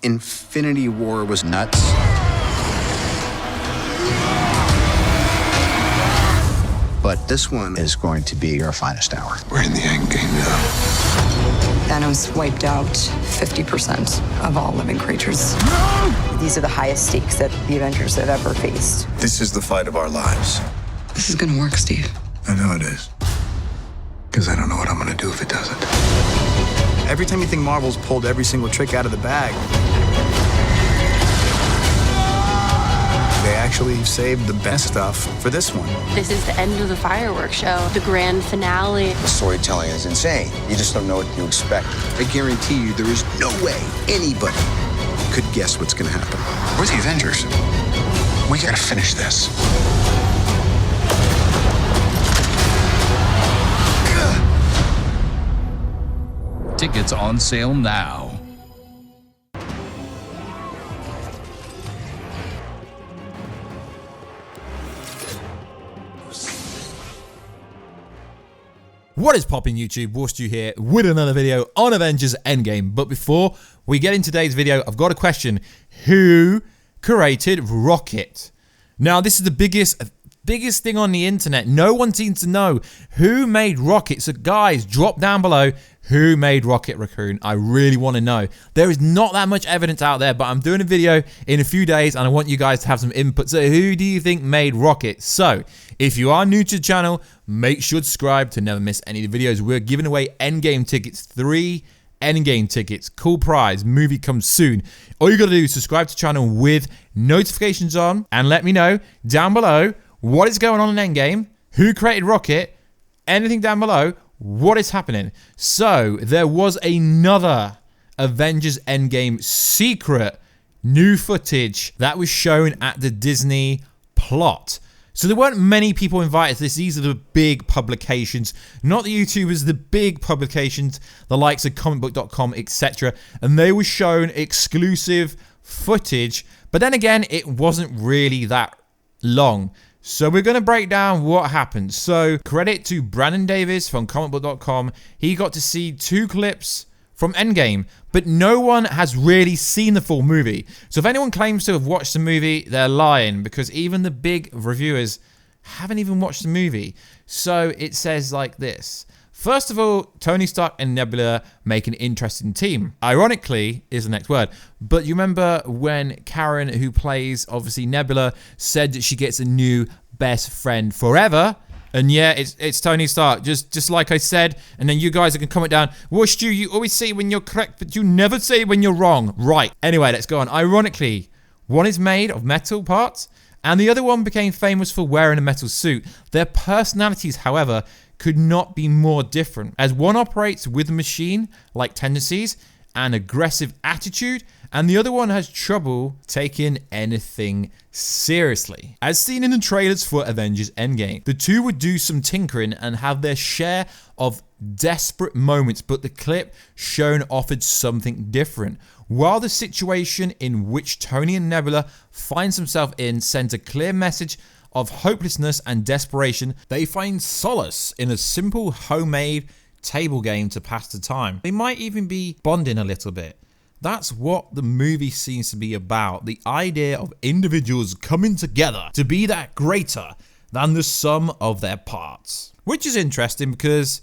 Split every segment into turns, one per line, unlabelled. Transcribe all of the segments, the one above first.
Infinity War was nuts. But this one is going to be your finest hour.
We're in the end game now.
Thanos wiped out 50% of all living creatures.
No!
These are the highest stakes that the Avengers have ever faced.
This is the fight of our lives.
This is gonna work, Steve.
I know it is. Because I don't know what I'm gonna do if it doesn't.
Every time you think Marvel's pulled every single trick out of the bag, they actually saved the best stuff for this one.
This is the end of the fireworks show, the grand finale.
The storytelling is insane. You just don't know what to expect.
I guarantee you there is no way anybody could guess what's going to happen.
We're the Avengers. We gotta finish this.
Tickets on sale now.
What is poppin' YouTube? Warstu here with another video on Avengers Endgame. But before we get into today's video, I've got a question. Who created Rocket? Now, this is the biggest thing on the internet. No one seems to know who made Rocket. So guys, drop down below who made Rocket Raccoon. I really want to know. There is not that much evidence out there, but I'm doing a video in a few days and I want you guys to have some input. So who do you think made Rocket? So if you are new to the channel, make sure to subscribe to never miss any of the videos. We're giving away Endgame tickets, 3 Endgame tickets, cool prize, movie comes soon. All you gotta do is subscribe to the channel with notifications on and let me know down below what is going on in Endgame, who created Rocket, anything down below, what is happening. So there was another Avengers Endgame secret new footage that was shown at the Disney plot. So there weren't many people invited to this. These are the big publications, not the YouTubers, the big publications, the likes of comicbook.com, etc. And they were shown exclusive footage. But then again, it wasn't really that long. So we're going to break down what happened. So credit to Brandon Davis from comicbook.com. He got to see 2 clips from Endgame, but no one has really seen the full movie. So if anyone claims to have watched the movie, they're lying, because even the big reviewers haven't even watched the movie. So it says like this. First of all, Tony Stark and Nebula make an interesting team. Ironically is the next word. But you remember when Karen, who plays obviously Nebula, said that she gets a new best friend forever? And yeah, it's Tony Stark, just like I said. And then you guys can comment down, well, Stu, you always say when you're correct, but you never say when you're wrong. Right. Anyway, let's go on. Ironically, one is made of metal parts, and the other one became famous for wearing a metal suit. Their personalities, however, could not be more different, as one operates with machine-like tendencies and aggressive attitude, and the other one has trouble taking anything seriously. As seen in the trailers for Avengers Endgame, the two would do some tinkering and have their share of desperate moments, but the clip shown offered something different. While the situation in which Tony and Nebula finds themselves in sends a clear message of hopelessness and desperation, they find solace in a simple homemade table game to pass the time. They might even be bonding a little bit. That's what the movie seems to be about. The idea of individuals coming together to be that greater than the sum of their parts. Which is interesting because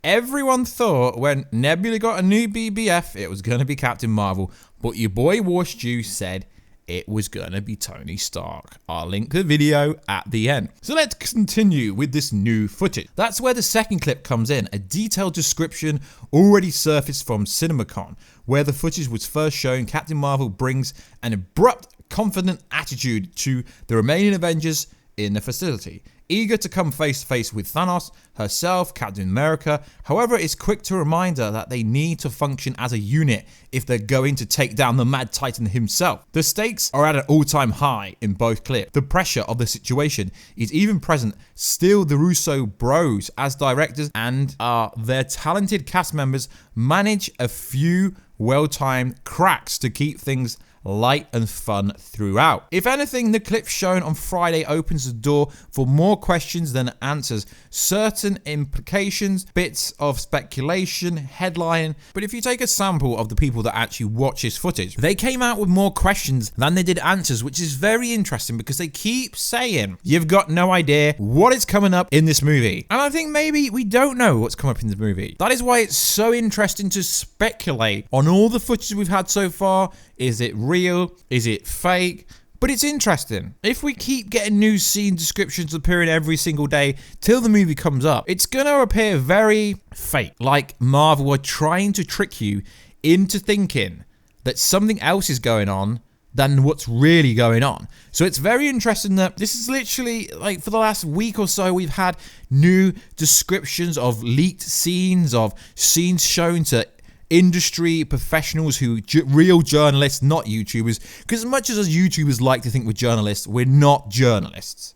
everyone thought when Nebula got a new BBF, it was going to be Captain Marvel. But your boy Warstu said it was going to be Tony Stark. I'll link the video at the end. So let's continue with this new footage. That's where the second clip comes in. A detailed description already surfaced from CinemaCon, where the footage was first shown. Captain Marvel brings an abrupt, confident attitude to the remaining Avengers in the facility. Eager to come face to face with Thanos, herself, Captain America. However, it's quick to remind her that they need to function as a unit if they're going to take down the Mad Titan himself. The stakes are at an all-time high in both clips. The pressure of the situation is even present. Still, the Russo bros as directors and their talented cast members manage a few well-timed cracks to keep things light and fun throughout. If anything, the clip shown on Friday opens the door for more questions than answers, certain implications, bits of speculation, headline. But if you take a sample of the people that actually watch this footage, they came out with more questions than they did answers, which is very interesting because they keep saying, you've got no idea what is coming up in this movie. And I think maybe we don't know what's coming up in the movie. That is why it's so interesting to speculate on all the footage we've had so far. Is it real? Is it fake? But it's interesting. If we keep getting new scene descriptions appearing every single day till the movie comes up, it's gonna appear very fake. Like Marvel are trying to trick you into thinking that something else is going on than what's really going on. So it's very interesting that this is literally, like, for the last week or so, we've had new descriptions of leaked scenes, of scenes shown to industry professionals who real journalists, not YouTubers, because as much as YouTubers like to think we're journalists, we're not journalists.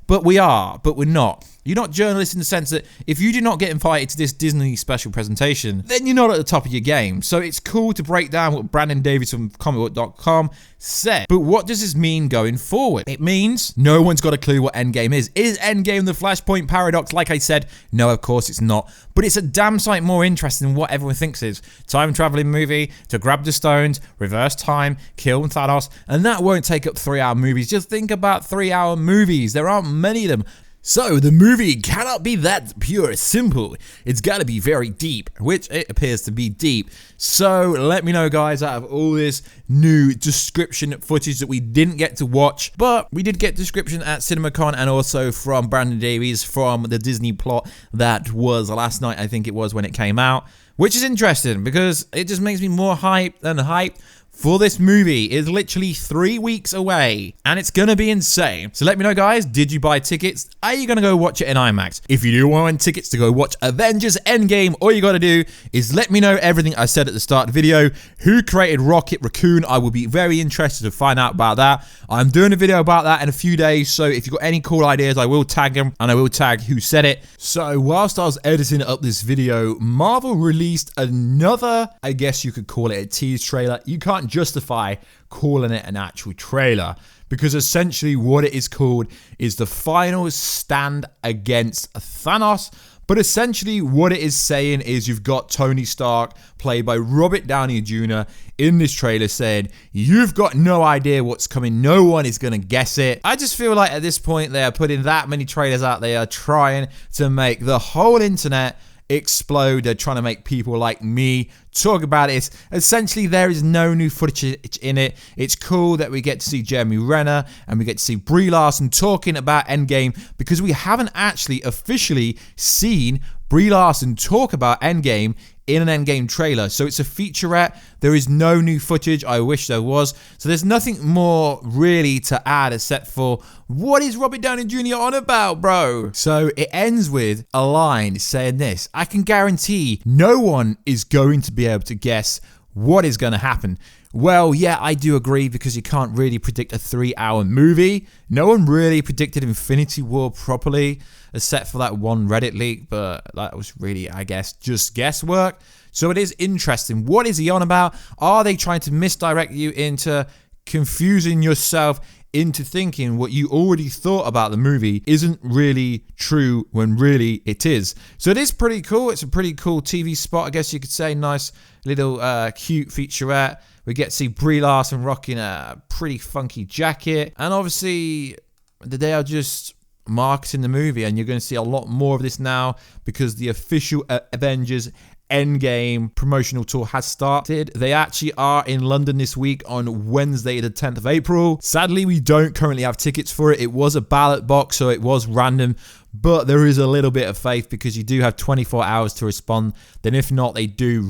But we are, but we're not. You're not journalists in the sense that if you do not get invited to this Disney special presentation, then you're not at the top of your game. So it's cool to break down what Brandon Davies from comicbook.com said. But what does this mean going forward? It means no one's got a clue what Endgame is. Is Endgame the Flashpoint paradox? Like I said, no, of course it's not. But it's a damn sight more interesting than what everyone thinks it is. Time traveling movie to grab the stones, reverse time, kill Thanos, and that won't take up 3-hour movies. Just think about 3-hour movies. There aren't many of them. So the movie cannot be that pure simple. It's got to be very deep, which it appears to be deep. So let me know, guys, out of all this new description footage that we didn't get to watch, but we did get description at CinemaCon and also from Brandon Davies from the Disney plot that was last night, I think it was, when it came out, which is interesting because it just makes me more hyped than hyped for this movie. Is literally 3 weeks away and it's gonna be insane. So let me know, guys, did you buy tickets? Are you gonna go watch it in IMAX? If you do want tickets to go watch Avengers Endgame, all you gotta do is let me know everything I said at the start of the video. Who created Rocket Raccoon? I will be very interested to find out about that. I'm doing a video about that in a few days, so if you've got any cool ideas, I will tag them and I will tag who said it. So whilst I was editing up this video, Marvel released another, I guess you could call it a tease trailer. You can't justify calling it an actual trailer because essentially what it is called is the final stand against Thanos. But essentially what it is saying is you've got Tony Stark, played by Robert Downey Jr., in this trailer saying, you've got no idea what's coming, no one is going to guess it. I just feel like at this point they are putting that many trailers out there, trying to make the whole internet explode. They're trying to make people like me talk about it. Essentially, there is no new footage in it. It's cool that we get to see Jeremy Renner and we get to see Brie Larson talking about Endgame because we haven't actually officially seen Brie Larson talk about Endgame in an Endgame trailer. So it's a featurette. There is no new footage. I wish there was. So there's nothing more really to add except for, what is Robert Downey Jr. on about, bro? So it ends with a line saying this: I can guarantee no one is going to be able to guess what is going to happen. Well, yeah, I do agree because you can't really predict a 3-hour movie. No one really predicted Infinity War properly, except for that one Reddit leak, but that was really, I guess, just guesswork. So it is interesting. What is he on about? Are they trying to misdirect you into confusing yourself into thinking what you already thought about the movie isn't really true when really it is? So it is pretty cool. It's a pretty cool TV spot, I guess you could say. Nice little cute featurette. We get to see Brie Larson rocking a pretty funky jacket. And obviously, they are just marketing the movie. And you're going to see a lot more of this now because the official Avengers Endgame promotional tour has started. They actually are in London this week on Wednesday, the 10th of April. Sadly, we don't currently have tickets for it. It was a ballot box, so it was random. But there is a little bit of faith because you do have 24 hours to respond. Then if not, they do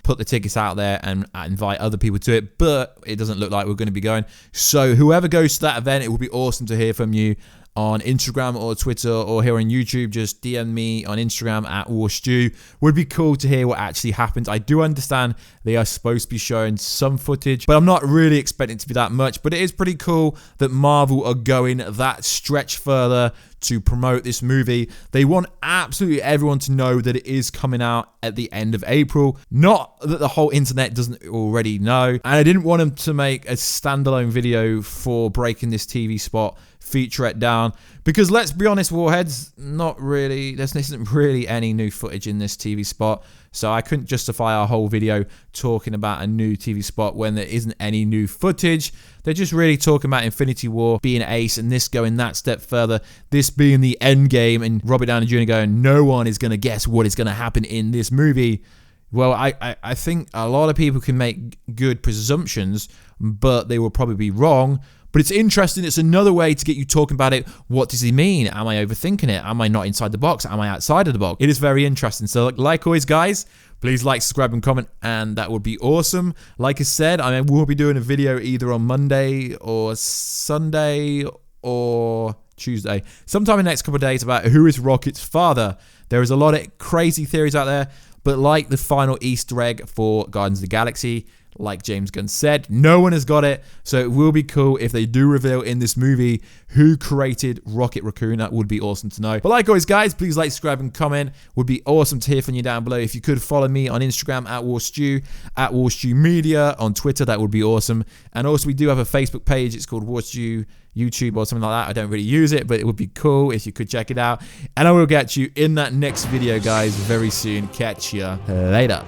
put the tickets out there and invite other people to it. But it doesn't look like we're going to be going. So whoever goes to that event, it will be awesome to hear from you on Instagram or Twitter or here on YouTube. Just DM me on Instagram at Warstu. Would be cool to hear what actually happens. I do understand they are supposed to be showing some footage, but I'm not really expecting it to be that much. But it is pretty cool that Marvel are going that stretch further to promote this movie. They want absolutely everyone to know that it is coming out at the end of April. Not that the whole internet doesn't already know. And I didn't want them to make a standalone video for breaking this TV spot featurette down, because let's be honest, Warheads, not really, there isn't really any new footage in this TV spot, so I couldn't justify a whole video talking about a new TV spot when there isn't any new footage. They're just really talking about Infinity War being ace, and this going that step further, this being the end game, and Robert Downey Jr. going, no one is going to guess what is going to happen in this movie. Well, I think a lot of people can make good presumptions, but they will probably be wrong. But it's interesting. It's another way to get you talking about it. What does he mean? Am I overthinking it? Am I not inside the box? Am I outside of the box? It is very interesting. So like always, guys, please like, subscribe, and comment, and that would be awesome. Like I said, I will be doing a video either on Monday or Sunday or Tuesday, sometime in the next couple of days, about who is Rocket's father. There is a lot of crazy theories out there, but like the final Easter egg for Guardians of the Galaxy, like James Gunn said, no one has got it, so it will be cool if they do reveal in this movie who created Rocket Raccoon. That would be awesome to know. But like always, guys, please like, subscribe, and comment. Would be awesome to hear from you down below. If you could follow me on Instagram at Warstu, at Warstu Media, on Twitter, that would be awesome. And also, we do have a Facebook page. It's called Warstu YouTube or something like that. I don't really use it, but it would be cool if you could check it out. And I will catch you in that next video, guys, very soon. Catch ya later.